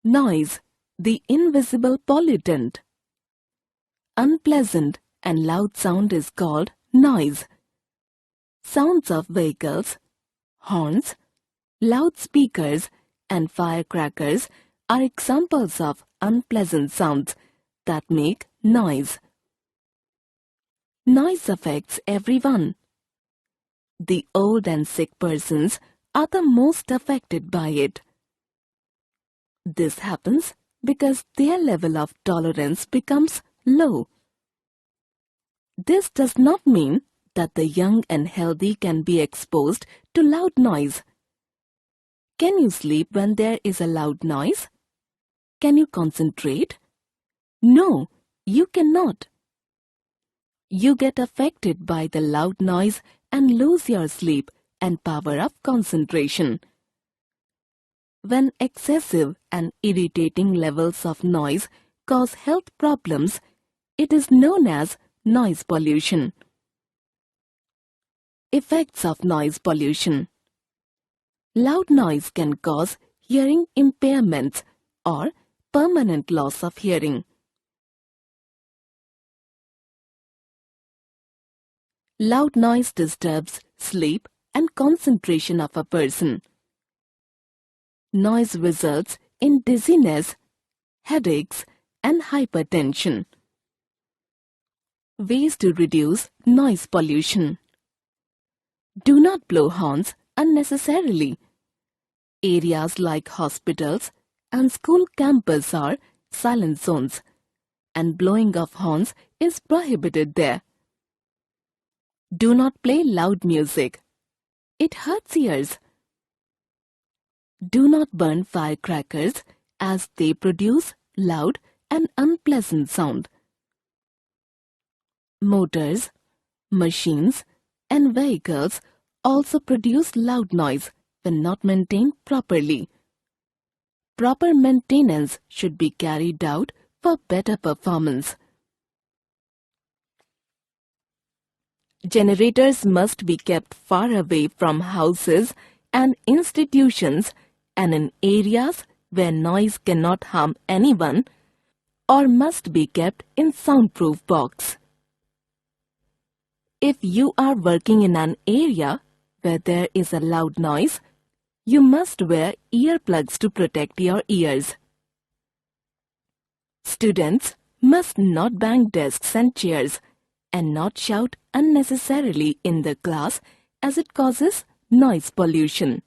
Noise, the invisible pollutant. Unpleasant and loud sound is called noise. Sounds of vehicles, horns, loudspeakers, and firecrackers are examples of unpleasant sounds that make noise. Noise affects everyone. The old and sick persons are the most affected by it. This happens because their level of tolerance becomes low. This does not mean that the young and healthy can be exposed to loud noise. Can you sleep when there is a loud noise? Can you concentrate? No, you cannot. You get affected by the loud noise and lose your sleep and power of concentration. When excessive and irritating levels of noise cause health problems, it is known as noise pollution. Effects of noise pollution. Loud noise can cause hearing impairments or permanent loss of hearing. Loud noise disturbs sleep and concentration of a person. Noise results in dizziness, headaches, and hypertension. Ways to reduce noise pollution. Do not blow horns unnecessarily. Areas like hospitals and school campus are silent zones, and blowing of horns is prohibited there. Do not play loud music. It hurts ears. Do not burn firecrackers as they produce loud and unpleasant sound. Motors, machines, and vehicles also produce loud noise when not maintained properly. Proper maintenance should be carried out for better performance. Generators must be kept far away from houses and institutions and in areas where noise cannot harm anyone, or must be kept in soundproof box. If you are working in an area where there is a loud noise, you must wear earplugs to protect your ears. Students must not bang desks and chairs and not shout unnecessarily in the class as it causes noise pollution.